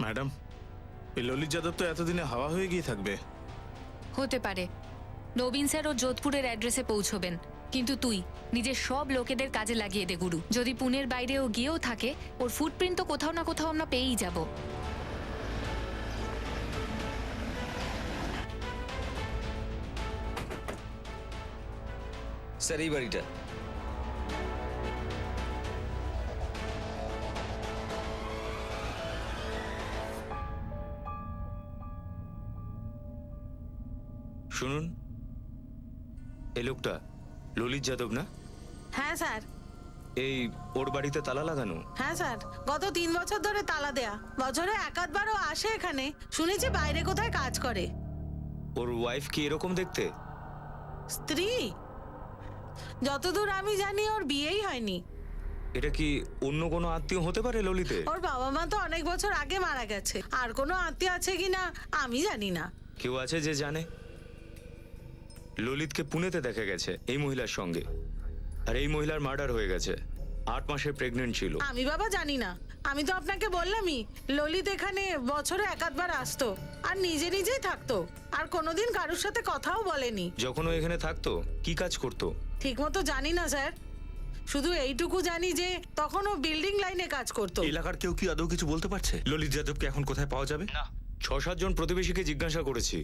Madam, এই ললিত যাদব তো এতদিনে হাওয়া হয়ে গিয়ে থাকবে। হতে পারে। নবীন স্যার ও যোধপুরের অ্যাড্রেসে পৌঁছবেন, কিন্তু তুই নিজের সব লোকেদের কাজে লাগিয়ে দে গুরু। যদি পুনের বাইরে ও গিয়েও থাকে, ওর ফুটপ্রিন্ট তো কোথাও না কোথাও আমরা পেয়েই যাব। স্যার এই বাড়িটা। শুনুন, এই লোকটা ললিত যাদব না? হ্যাঁ স্যার। এই ওর বাড়িতে তালা লাগানো? হ্যাঁ স্যার, গত 3 বছর ধরে তালা দেয়া। বছরে একাধবারও আসে এখানে, শুনেছি বাইরে কোথায় কাজ করে। ওর ওয়াইফ কি এরকম দেখতে? স্ত্রী? যতদূর আমি জানি ওর বিয়েই হয়নি। এটা কি অন্য কোনো আত্মীয় হতে পারে ললিতের? ওর বাবা মা তো অনেক বছর আগে মারা গেছে, আর কোনো আত্মীয় আছে কিনা আমি জানি না। কেউ আছে যে জানে? ললিতকে পুনেতে দেখা গেছে এই মহিলার সঙ্গে, আর এই মহিলার মার্ডার হয়ে গেছে। 8 মাসে প্রেগনেন্ট ছিল। আমি বাবা জানি না। আমি তো আপনাকে বললামই, ললিত এখানে বছরে একাধবার আসতো আর নিজে নিজেই থাকতো, আর কোনোদিন কারোর সাথে কথাও বলেনি। যখন ও এখানে থাকতো কি কাজ করতো? ঠিক মতো জানি না স্যার, শুধু এইটুকু জানি যে তখন ও বিল্ডিং লাইনে কাজ করতো। এলাকার কেউ কি আদৌ কিছু বলতে পারছে ললিত যাদবকে এখন কোথায় পাওয়া যাবে? না, 6-7 জন প্রতিবেশীকে জিজ্ঞাসা করেছি,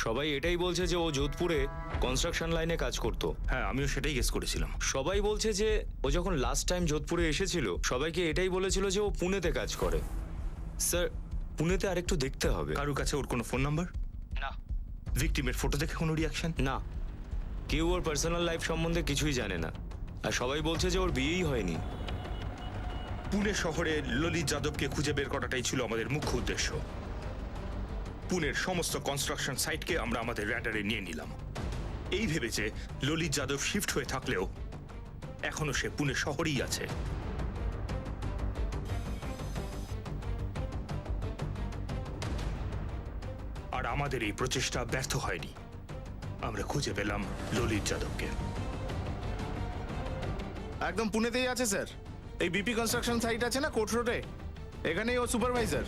সবাই এটাই বলছে যে ও যোধপুরে কনস্ট্রাকশন লাইনে কাজ করতো। হ্যাঁ, আমিও সেটাই গেস করেছিলাম। সবাই বলছে যে ও যখন লাস্ট টাইম যোধপুরে এসেছিল সবাইকে এটাই বলেছিল যে ও পুনেতে কাজ করে। স্যার, পুনেতে আরেকটু দেখতে হবে। কারুর কাছে ওর কোনো ফোন নাম্বার? না। ভিকটিমের ফটো দেখে কোনো রিয়াকশন? না, কেউ ওর পার্সোনাল লাইফ সম্বন্ধে কিছুই জানে না, আর সবাই বলছে যে ওর বিয়েই হয়নি। পুনে শহরে ললিত যাদবকে খুঁজে বের করাটাই ছিল আমাদের মুখ্য উদ্দেশ্য। পুনের সমস্ত কনস্ট্রাকশন সাইটকে আমরা আমাদের র্যাডারে নিয়ে নিলাম, এই ভেবে যে ললিত যাদব শিফট হয়ে থাকলেও এখনো সে পুনে শহরেই আছে। আর আমাদের এই প্রচেষ্টা ব্যর্থ হয়নি। আমরা খুঁজে পেলাম ললিত যাদবকে। একদম পুনেতেই আছে স্যার। এই বিপি কনস্ট্রাকশন সাইট আছে না কোর্ট রোডে, এখানেই ও সুপারভাইজার।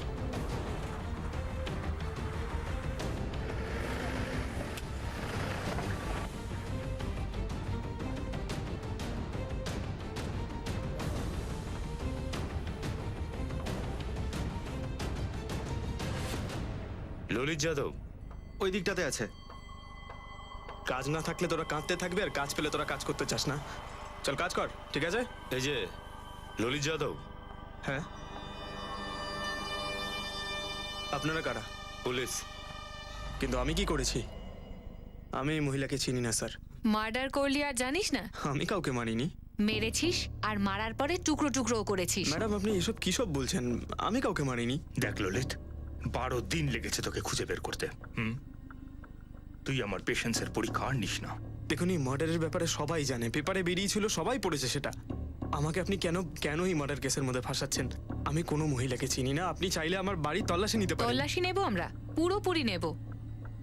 ললিত যাদব ওই দিকটাতে আছে। কাজ না থাকলে তোরা কাঁদতে থাকবে, আর কাজ পেলে তোরা কাজ করতে চাস না। চল কাজ কর, ঠিক আছে? এই যে ললিত যাদব। হ্যাঁ, আপনারা কারা? পুলিশ। কিন্তু আমি কি করেছি? আমি এই মহিলাকে চিনি না স্যার। মার্ডার করলি আর জানিস না? আমি কাউকে মারিনি। মেরেছিস, আর মারার পরে টুকরো টুকরো করেছিস। ম্যাডাম, আপনি এসব কি সব বলছেন? আমি কাউকে মারিনি। দেখ ললিত, 12 দিন লেগেছে তোকে খুঁজে বের করতে। তুই আমার পেশেন্সের পরীক্ষা আর নিস না। দেখুন, এই মার্ডারের ব্যাপারে সবাই জানে, পেপারে বেরিয়েছিল, সবাই পড়েছে সেটা। আমাকে আপনি কেন এই মার্ডার কেসের মধ্যে ফাঁসাচ্ছেন? আমি কোনো মহিলাকে চিনি না। আপনি চাইলে আমার বাড়ির তল্লাশি নিতে পারেন। তল্লাশি নেব আমরা, পুরোপুরি নেব,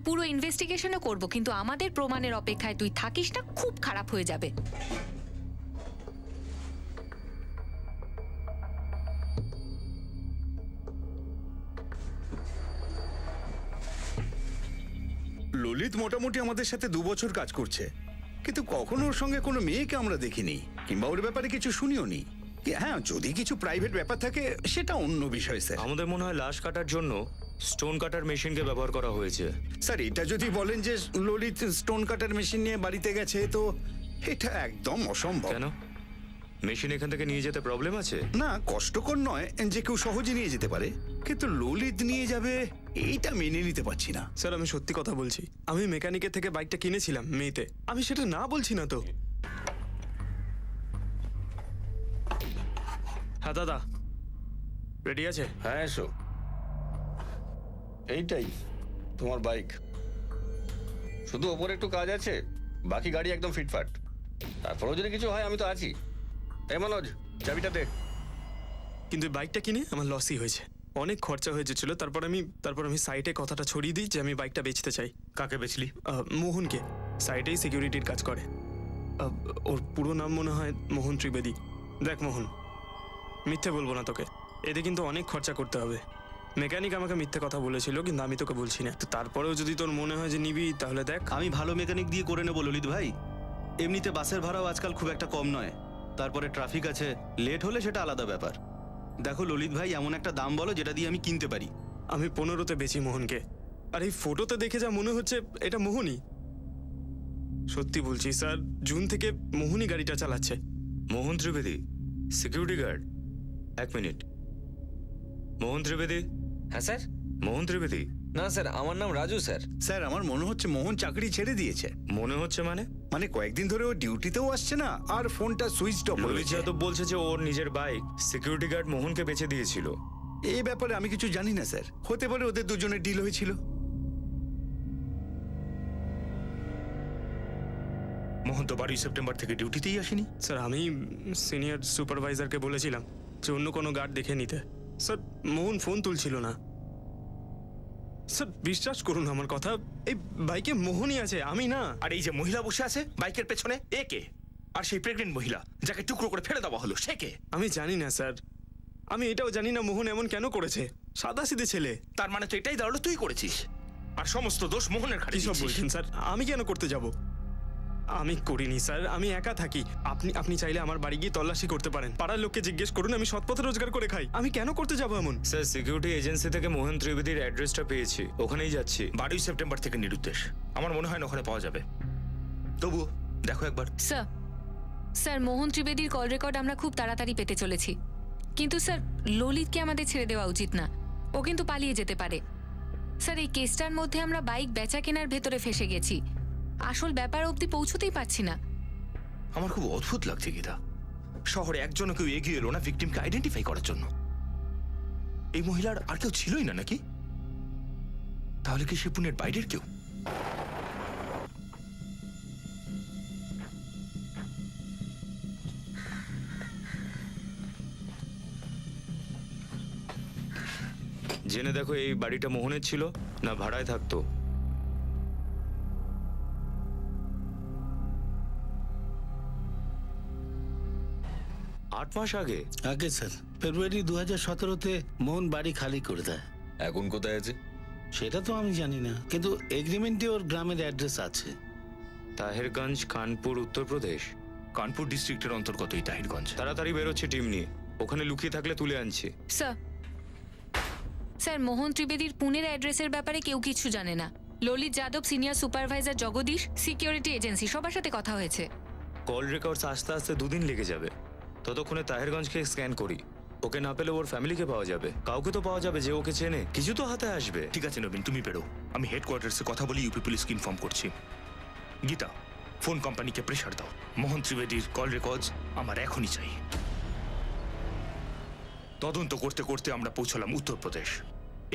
পুরো ইনভেস্টিগেশনও করব, কিন্তু আমাদের প্রমাণের অপেক্ষায় তুই থাকিস না, খুব খারাপ হয়ে যাবে। ললিত মোটামুটি আমাদের সাথে 2 বছর কাজ করছে, কিন্তু কখনো ওর সঙ্গে কোনো মেয়েকে আমরা দেখিনি, কিংবা ওর ব্যাপারে কিছু শুনিও নি। হ্যাঁ, যদি কিছু প্রাইভেট ব্যাপার থাকে সেটা অন্য বিষয় স্যার। আমাদের মনে হয় লাশ কাটার জন্য স্টোন কাটার মেশিনকে ব্যবহার করা হয়েছে। স্যার, এটা যদি বলেন যে ললিত স্টোন কাটার মেশিন নিয়ে বাড়িতে গেছে, তো এটা একদম অসম্ভব। কেন? মেশিন এখান থেকে নিয়ে যেতে প্রবলেম আছে? না, কষ্টকর নয়, যে কেউ সহজে নিয়ে যেতে পারে, কিন্তু ললিত নিয়ে যাবে এইটা মেনে নিতে পারছি না। স্যার, আমি সত্যি কথা বলছি। আমি মেকানিকের থেকে বাইকটা কিনেছিলাম মেতে। আমি সেটা না বলছি না তো। হ্যাঁ দাদা, রেডি আছে? হ্যাঁ এসো। এইটাই তোমার বাইক, শুধু ওপরে একটু কাজ আছে, বাকি গাড়ি একদম ফিটফাট। তারপরেও যদি কিছু হয় আমি তো আছি। এই মনোজ, চাবিটা দে। কিন্তু এই বাইকটা কিনে আমার লসই হয়েছে, অনেক খরচা হয়েছিল। তারপর আমি সাইটে কথাটা ছড়িয়ে দিই যে আমি বাইকটা বেচতে চাই। কাকে বেচলি? মোহনকে। সাইটেই সিকিউরিটির কাজ করে। ওর পুরো নাম মনে হয় মোহন ত্রিবেদী। দেখ মোহন, মিথ্যে বলবো না তোকে, এতে কিন্তু অনেক খরচা করতে হবে। মেকানিক আমাকে মিথ্যে কথা বলেছিল, কিন্তু আমি তোকে বলছি না। তো তারপরেও যদি তোর মনে হয় যে নিবি, তাহলে দেখ। আমি ভালো মেকানিক দিয়ে করে নেবো ললিত ভাই। এমনিতে বাসের ভাড়াও আজকাল খুব একটা কম নয়, তারপরে ট্রাফিক আছে, লেট হলে সেটা আলাদা ব্যাপার। দেখো ললিত ভাই, এমন একটা দাম বলো যেটা দিয়ে আমি কিনতে পারি। আমি 15তে বেচি মোহনকে, আর এই ফটোতে দেখে যা মনে হচ্ছে এটা মোহনই। সত্যি বলছি স্যার, জুন থেকে মোহনই গাড়িটা চালাচ্ছে। মোহন ত্রিবেদী, সিকিউরিটি গার্ড। 1 মিনিট। মোহন ত্রিবেদী। হ্যাঁ স্যার। মোহন ত্রিবেদী। না স্যার, আমার নাম রাজু স্যার। স্যার আমার মনে হচ্ছে মোহন চাকরি ছেড়ে দিয়েছে। মনে হচ্ছে মানে? মানে কয়েকদিন ধরে ও ডিউটিতেও আসছে না, আর ফোনটা সুইচ অফ ললিত রয়েছে। যাদব বলছে যে ওর নিজের বাইক সিকিউরিটি গার্ড মোহনকে বেচে দিয়েছিল। এই ব্যাপারে আমি কিছু জানি না স্যার, হতে পারে ওদের দুজনের ডিল হয়েছিল। মোহন তো 12 সেপ্টেম্বর থেকে ডিউটিতেই আসেনি। স্যার আমি সিনিয়র সুপারভাইজারকে বলেছিলাম যে অন্য কোনো গার্ড দেখে নিতে। স্যার মোহন ফোন তুলছিল না। স্যার বিশ্বাস করুন আমার কথা, এই বাইকে মোহনই আছে, আমি না। আর এই যে মহিলা বসে আছে বাইকের পেছনে, এ কে? আর সেই প্রেগনেন্ট মহিলা যাকে টুকরো করে ফেলে দেওয়া হলো, সে কে? আমি জানি না স্যার, আমি এটাও জানি না মোহন এমন কেন করেছে। সাদাসিধে ছেলে। তার মানে তো এটাই দাঁড়ালো তুই করেছিস, আর সমস্ত দোষ মোহনের ঘাড়ে কি সব দিচ্ছিস। বলছেন স্যার? আমি কেন করতে যাব? আমি করিনি স্যার, আমি একা থাকি। আপনি চাইলে আমার বাড়ি গিয়ে তল্লাশি করতে পারেন, পাড়ার লোককে জিজ্ঞেস করুন, আমি সৎপথে রোজগার করে খাই। আমি কেন করতে যাব এমন? স্যার সিকিউরিটি এজেন্সি থেকে মোহন ত্রিবেদীর অ্যাড্রেসটা পেয়েছি, ওখানেই যাচ্ছি। 12 সেপ্টেম্বর থেকে নিরুদ্দেশ, আমার মনে হয় না ওখানে পাওয়া যাবে। তবুও দেখো একবার। স্যার, স্যার মোহন ত্রিবেদীর কল রেকর্ড আমরা খুব তাড়াতাড়ি পেতে চলেছি। কিন্তু স্যার ললিতকে আমাদের ছেড়ে দেওয়া উচিত না, ও কিন্তু পালিয়ে যেতে পারে। স্যার এই কেসটার মধ্যে আমরা বাইক বেচা কেনার ভেতরে ফেসে গেছি, আসল ব্যাপার অবধি পৌঁছতেই পারছি না। আমার খুব অদ্ভুত লাগছে গীতা, শহরে একজনও কেউ এগিয়ে এলো না ভিকটিমকে আইডেন্টিফাই করার জন্য। এই মহিলার আর কেউ ছিলই না নাকি? তাহলে কি সে পুনের বাইরের কেউ? জেনে দেখো এই বাড়িটা মোহনের ছিল না ভাড়ায় থাকতো। আট মাস আগে? আগে স্যার, ফেব্রুয়ারি 2017-তে মোহন বাড়ি খালি করে দেয়। এখন কোথায় আছে? সেটা তো আমি জানি না, কিন্তু এগ্রিমেন্টে ওর গ্রামের অ্যাড্রেস আছে। তাহেরগঞ্জ, কানপুর, উত্তরপ্রদেশ। কানপুর ডিস্ট্রিক্টের অন্তর্গত এই তাহিরগঞ্জ। তাড়াতাড়ি বেরোচ্ছে টিম নিয়ে, ওখানে লুকিয়ে থাকলে তুলে আনছি। স্যার, স্যার মোহন ত্রিবেদীর পুনের অ্যাড্রেসের ব্যাপারে কেউ কিছু জানে না। Lalit Yadav, senior supervisor Jagdish, security agency, সবার সাথে কথা হয়েছে। কল রেকর্ডস আসতে আসতে 2 দিন লেগে যাবে। ততক্ষণে তাহেরগঞ্জকে স্ক্যান করি, ওকে না পেলে ওর ফ্যামিলিকে পাওয়া যাবে, কাউকে তো পাওয়া যাবে যে ওকে চেনে, কিছু তো হাতে আসবে। ঠিক আছে নবীন, তুমি বেরো, আমি হেডকোয়ার্টার্সে কথা বলি, ইউপি পুলিশকে ইনফর্ম করছি। গীতা, ফোন কোম্পানিকে প্রেশার দাও, মোহন ত্রিবেদীর কল রেকর্ডস আমার এখনই চাই। তদন্ত করতে করতে আমরা পৌঁছলাম উত্তরপ্রদেশ,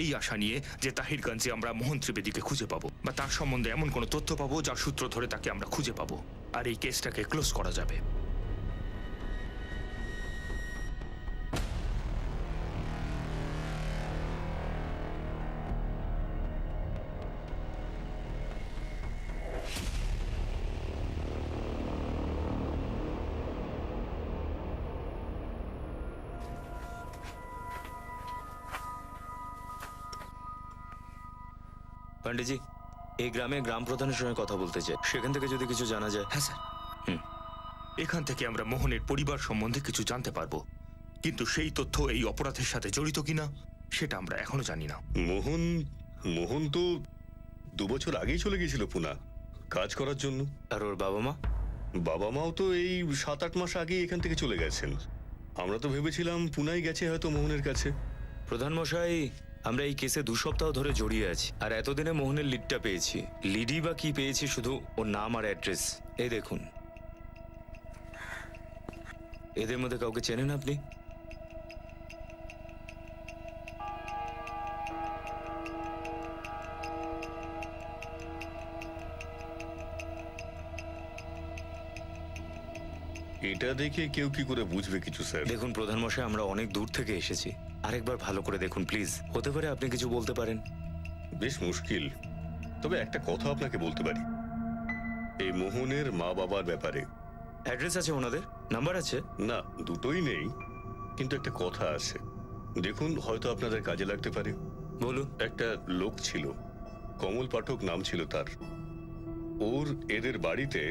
এই আশা নিয়ে যে তাহিরগঞ্জে আমরা মোহন ত্রিবেদীকে খুঁজে পাবো, বা তার সম্বন্ধে এমন কোনো তথ্য পাবো যার সূত্র ধরে তাকে আমরা খুঁজে পাবো, আর এই কেসটাকে ক্লোজ করা যাবে। পান্ডেজি, এই গ্রামে গ্রাম প্রধানের সঙ্গে কথা বলতে চাই, সেখান থেকে যদি কিছু জানা যায়। হ্যাঁ স্যার। এখান থেকে আমরা মোহনের পরিবার সম্বন্ধে কিছু জানতে পারবো, কিন্তু সেই তথ্য এই অপরাধের সাথে জড়িত কিনা সেটা আমরা এখনো জানি না। মোহন তো 2 বছর আগেই চলে গেছিল পুনা কাজ করার জন্য। আর ওর বাবা মা? বাবা মাও তো এই 7-8 মাস আগেই এখান থেকে চলে গেছেন। আমরা তো ভেবেছিলাম পুনাই গেছে হয়তো মোহনের কাছে। প্রধান মশাই, আমরা এই কেসে 2 সপ্তাহ ধরে জড়িয়ে আছি, আর এতদিনে মোহনের লিডটা পেয়েছি। লিডই বা কি পেয়েছি, শুধু ওর নাম আর অ্যাড্রেস। এই দেখুন, এদের মধ্যে কাউকে চেনেন আপনি? এটা দেখে কেউ কি করে বুঝবে কিছু স্যার? দেখুন প্রধান মশাই, আমরা অনেক দূর থেকে এসেছি, আরেকবার ভালো করে দেখুন প্লিজ, হতে পারে আপনি কিছু বলতে পারেন। বেশ মুশকিল, তবে একটা কথা আপনাকে বলতে পারি, এই মোহনের মা বাবার ব্যাপারে। অ্যাড্রেস আছে ওনাদের? নাম্বার আছে? না, দুটোই নেই, কিন্তু একটা কথা আছে। দেখুন, হয়তো আপনাদের কাজে লাগতে পারে। বলুন। একটা লোক ছিল, কমল পাঠক নাম ছিল তার। ওর এদের বাড়িতে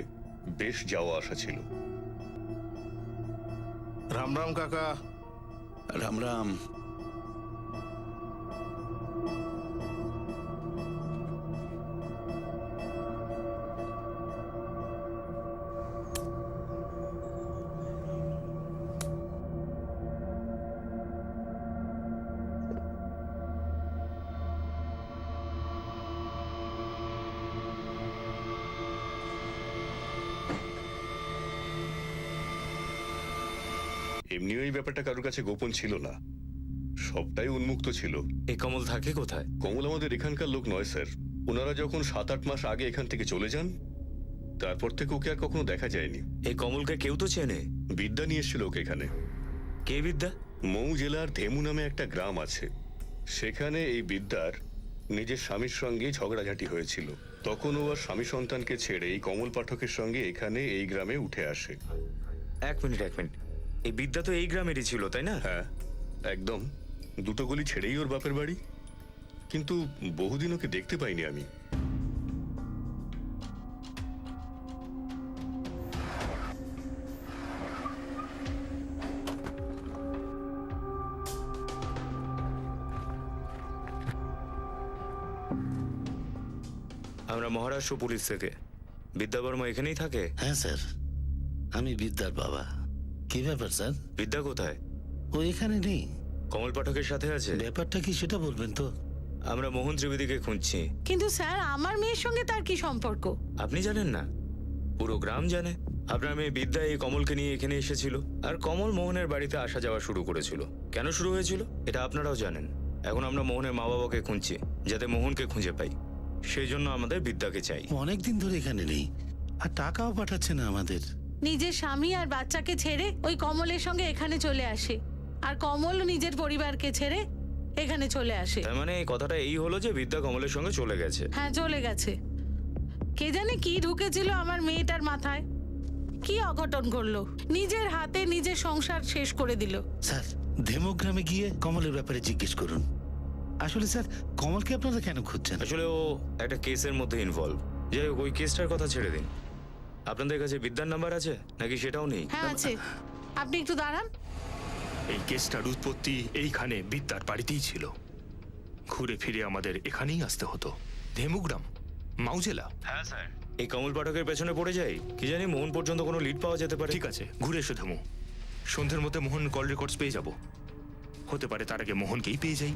বেশ যাওয়া আসা ছিল। রাম রাম কাকা। রাম রাম। এমনিও এই ব্যাপারটা কারোর কাছে গোপন ছিল না, সবটাই উন্মুক্ত ছিল। এই কমল থাকে কোথায়? কমল আমাদের এখানকার লোক নয় স্যার। ওনারা যখন 7-8 মাস আগে এখান থেকে চলে যান, তারপর থেকে ওকে আর কখনো দেখা যায়নি। এই কমলকে কেউ তো চেনে। বিদ্যা নিয়ে এসেছিল ওকে এখানে। কে বিদ্যা? মৌ জেলার ধেমু নামে একটা গ্রাম আছে, সেখানে এই বিদ্যার নিজের স্বামীর সঙ্গে ঝগড়াঝাটি হয়েছিল। তখন ও আর স্বামী সন্তানকে ছেড়ে এই কমল পাঠকের সঙ্গে এখানে এই গ্রামে উঠে আসে। এক মিনিট। এই বিদ্যা তো এই গ্রামেরই ছিল, তাই না? হ্যাঁ, একদম। 2 গলি ছেড়েই ওর বাপের বাড়ি, কিন্তু বহুদিন ওকে দেখতে পাইনি আমি। আমরা মহারাষ্ট্র পুলিশ থেকে। বিদ্যা বর্মা এখানেই থাকে? হ্যাঁ স্যার, আমি বিদ্যার বাবা। কি ব্যাপার স্যার? বিদ্যা কোথায়? ও এখানে নেই। কমল পাঠকের সাথে আছে? ব্যাপারটা কি সেটা বলবেন তো? আমরা মোহন ত্রিবেদীকে খুঁজছি। কিন্তু স্যার আমার মেয়ের সঙ্গে তার কি সম্পর্ক? আপনি জানেন না? পুরো গ্রাম জানে। আপনার মেয়ে বিদ্যা এই কমলকে নিয়ে এখানে এসেছিল, আর কমল মোহনের বাড়িতে আসা যাওয়া শুরু করেছিল। কেন শুরু হয়েছিল এটা আপনারাও জানেন। এখন আমরা মোহনের মা বাবাকে খুঁজছি, যাতে মোহনকে খুঁজে পাই। সেই জন্য আমাদের বিদ্যাকে চাই। অনেকদিন ধরে এখানে নেই, আর টাকাও পাঠাচ্ছে না আমাদের। নিজের স্বামী আর বাচ্চাকে ছেড়ে ওই কমলের সঙ্গে এখানে চলে আসে, আর কমল নিজের পরিবারকে ছেড়ে এখানে চলে আসে। তার মানে এই কথাটা এই হলো যে বিদ্যা কমলের সঙ্গে চলে গেছে। হ্যাঁ, চলে গেছে। কে জানে কি ঢুকেছিল আমার মেয়েটার মাথায়, কি অঘটন ঘটলো, নিজের হাতে নিজের সংসার শেষ করে দিল। স্যার, ধেমগ্রামে গিয়ে কমলের ব্যাপারে জিজ্ঞেস করুন। আসলে স্যার, কমলকে আপনারা কেন খুঁজছেন? আসলে ও একটা কেসের মধ্যে ইনভলভ। যাই হোক, ওই কেসটার কথা ছেড়ে দিন। আপনাদের কাছে বিদ্যার নাম্বার আছে নাকি সেটাও নেই? হ্যাঁ আছে, আপনি একটু দাঁড়ান। এই কেসটার উৎপত্তি এইখানে বিদ্যার বাড়িতেই ছিল। ঘুরে ফিরে আমাদের এখানেই আসতে হতো। ধেমুগ্রাম, মাউজেলা। হ্যাঁ স্যার। এই কমল পাঠকের পেছনে পড়ে যাই, কি জানি মোহন পর্যন্ত কোনো লিড পাওয়া যেতে পারে। ঠিক আছে, ঘুরে এসো ধেমু। সন্ধ্যের মধ্যে মোহন কল রেকর্ডস পেয়ে যাব। হতে পারে তার আগে মোহনকেই পেয়ে যাই।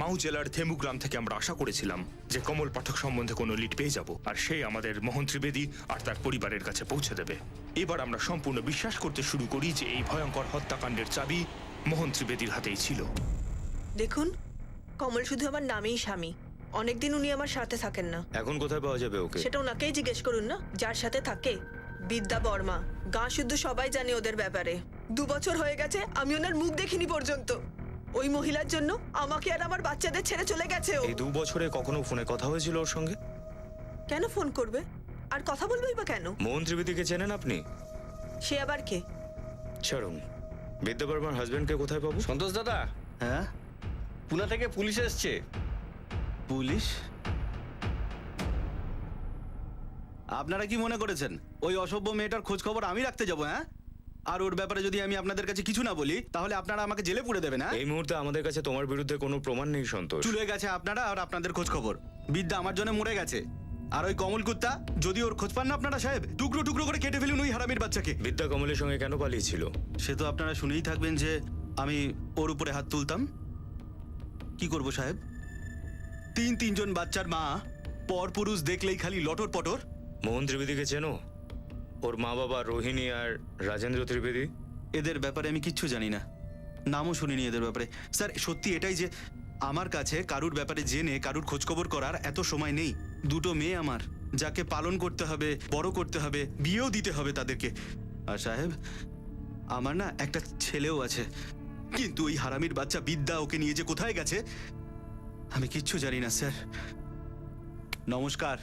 মাউ জেলার ধেমুগ্রাম থেকে আমরা আশা করেছিলাম যে কমল পাঠক সম্বন্ধে কোনো লিড পেয়ে যাব, আর সে আমাদের মোহন ত্রিবেদী আর তার পরিবারের কাছে পৌঁছে দেবে। এবার আমরা সম্পূর্ণ বিশ্বাস করতে শুরু করি যে এই ভয়ঙ্কর হত্যাকাণ্ডের চাবি মোহন ত্রিবেদীর হাতেই ছিল। দেখুন, কমল শুধু আমার নামেই স্বামী। অনেকদিন উনি আমার সাথে থাকেন না। এখন কোথায় পাওয়া যাবে ওকে? সেটা ওনাকেই জিজ্ঞেস করুন না, যার সাথে থাকে। বিদ্যা বর্মা। গাঁ শুদ্ধ সবাই জানে ওদের ব্যাপারে। 2 বছর হয়ে গেছে আমি ওনার মুখ দেখিনি পর্যন্ত। ওই মহিলার জন্য আমাকে আর আমার বাচ্চাদের ছেড়ে চলে গেছে ও। এই 2 বছরে কখনো ফোনে কথা হয়েছিল ওর সঙ্গে? কেন ফোন করবে? আর কথা বলবেই বা কেন? মোহন ত্রিবেদীকে চেনেন আপনি? সে আবার কে? ছাড়ুন। বিদ্যা বর্মার হাজবেন্ডকে কোথায় পাবো? সন্তোষ দাদা, হ্যাঁ, পুনা থেকে পুলিশ এসছে। পুলিশ? আপনারা কি মনে করেছেন ওই অসভ্য মেয়েটার খোঁজ খবর আমি রাখতে যাবো? হ্যাঁ, আর ওর ব্যাপারে যদি আমি আপনাদের কাছে কিছু না বলি, তাহলে আপনারা আমাকে জেলে পুরে দেবেন। হ্যাঁ, এই মুহূর্তে আমাদের কাছে তোমার বিরুদ্ধে কোনো প্রমাণ নেই সন্তোষ। চলে গেছে আপনারা আর আপনাদের খোঁজ খবর। বিদ্যা আমার জন্য মরে গেছে, আর ওই কমল কুত্তা, যদি ওর খোঁজ পান না আপনারা সাহেব, টুকরো টুকরো করে কেটে ফেলুন ওই হারামির বাচ্চাকে। বিদ্যা কমলের সঙ্গে কেন পালিয়েছিল? সে তো আপনারা শুনেই থাকবেন যে আমি ওর উপরে হাত তুলতাম। কি করব সাহেব, 3 বাচ্চার মা, পর পুরুষ দেখলেই খালি লটর পটর। মোহন ত্রিবেদীকে চেনো? ওর মা বাবা রোহিণী আর রাজেন্দ্র ত্রিবেদী? এদের ব্যাপারে আমি কিচ্ছু জানি না, নামও শুনিনি এদের ব্যাপারে। স্যার, সত্যি এটাই যে আমার কাছে কারুর ব্যাপারে জেনে কারুর খোঁজখবর করার এত সময় নেই। 2টো মেয়ে আমার, যাকে পালন করতে হবে, বড় করতে হবে, বিয়েও দিতে হবে তাদেরকে। আর সাহেব, আমার না একটা ছেলেও আছে, কিন্তু ওই হারামির বাচ্চা বিদ্যা ওকে নিয়ে যে কোথায় গেছে আমি কিচ্ছু জানি না। স্যার, নমস্কার।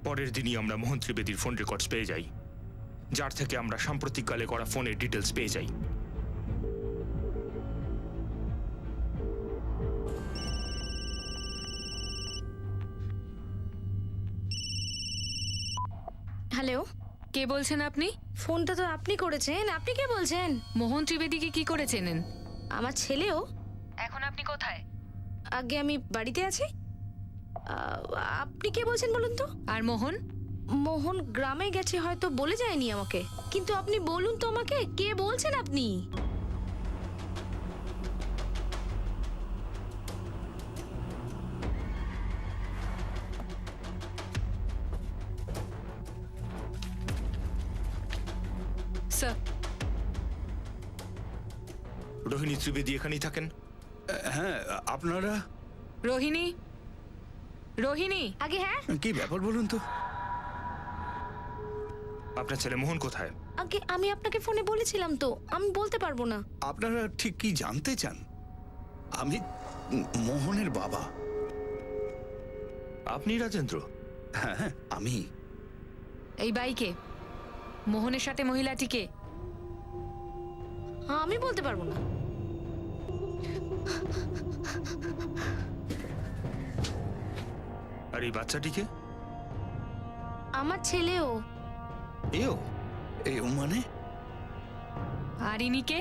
পরের দিনই আমরা মোহন ত্রিবেদীর ফোন রেকর্ডস পেয়ে যাই, যার থেকে আমরা সাম্প্রতিককালে করা ফোনের ডিটেলস পেয়ে যাই। হ্যালো, কে বলছেন আপনি? ফোনটা তো আপনি করেছেন। আপনি কে বলছেন? মোহন ত্রিবেদীকে কি করে চেনেন? আমার ছেলেও। এখন আপনি কোথায়? আগে আমি বাড়িতে আছি। আপনি কে বলছেন বলুন তো? আর মোহন? মোহন গ্রামে গেছে, হয়তো বলে যায়নি আমাকে। কিন্তু আপনি বলুন তো আমাকে, কে বলছেন আপনি? স্যার, রোহিণী ত্রিবেদী এখানেই থাকেন? হ্যাঁ, আপনারা রোহিণী, রোহিণী, আগে হ্যাঁ, কি ব্যাপার বলুন তো? আপনার ছেলে মোহন কোথায়? আগে আমি আপনাকে ফোনে বলেছিলাম তো, আমি বলতে পারবো না। আপনারা ঠিক কি জানতে চান? আমি মোহনের বাবা। আপনি রাজেন্দ্র? হ্যাঁ হ্যাঁ, আমি। এই বাইকে মোহনের সাথে মহিলাটিকে? আমি বলতে পারবো না। আর এই বাচ্চাটিকে? আমার ছেলেও। এও এও মানে? আর ইনিকে?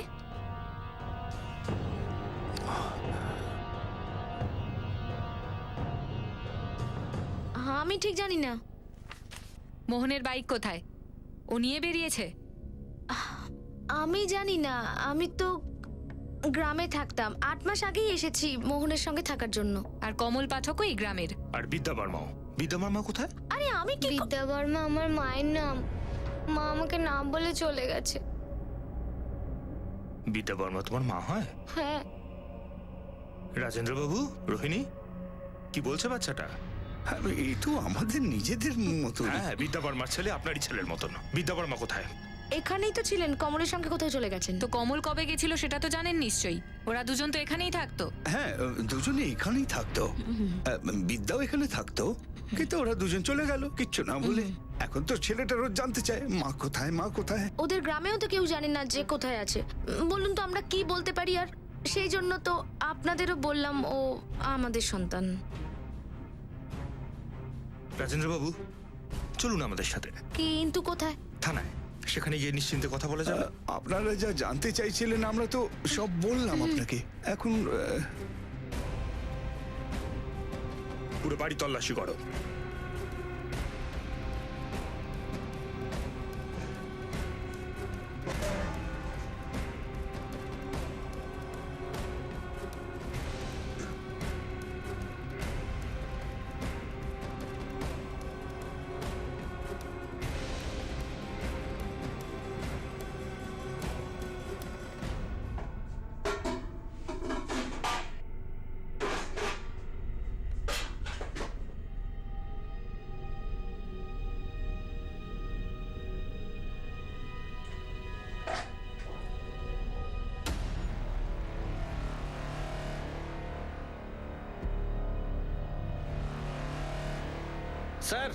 আমি ঠিক জানি না। মোহনের বাইক কোথায়? ও নিয়ে বেরিয়েছে? আমি জানি না, আমি তো গ্রামে থাকতাম। 8 মাস আগেই এসেছি মোহনের সঙ্গে থাকার জন্য। আর কমল পাঠকও এই গ্রামের। আর বিদ্যা বর্মাও? বিদ্যা বর্মা কোথায়? আরে আমি কি? বিদ্যা বর্মা আমার মায়ের নাম। মা আমাকে নাম বলে চলে গেছে। বিদ্যা বর্মা তোমার মা হয়? হ্যাঁ। রাজেন্দ্র বাবু, রোহিণী, কি বলছে বাচ্চাটা? হ্যাঁ, এই তো আমাদের নিজেদের মতো। হ্যাঁ, বিদ্যা বর্মার ছেলে আপনারই ছেলের মতন। বিদ্যা বর্মা কোথায়? এখানেই তো ছিলেন, কমলের সঙ্গে কোথায় চলে গেছেন? তো কমল কবে গেছিল সেটা তো জানেন নিশ্চয়ই। ওরা দুজন তো এখানেই থাকতো। হ্যাঁ, দুজনে এখানেই থাকতো। বিদ্যাও এখানে থাকতো, কিন্তু ওরা দুজন চলে গেল কিচ্ছু না বলে। এখন তো ছেলেটা রোজ জানতে চায় মা কোথায়, মা কোথায়। ওদের গ্রামেও তো কেউ জানে না যে কোথায় আছে। বলুন তো আমরা কি বলতে পারি? আর সেই জন্য তো আপনাদেরও বললাম ও আমাদের সন্তান। রাজেন্দ্র বাবু, চলুন আমাদের সাথে। কিন্তু কোথায়? থানায়। সেখানে গিয়ে নিশ্চিন্তে কথা বলা যাবে। আপনারা যা জানতে চাইছিলেন আমরা তো সব বললাম আপনাকে। এখন পুরো বাড়ি তল্লাশি করো। স্যার,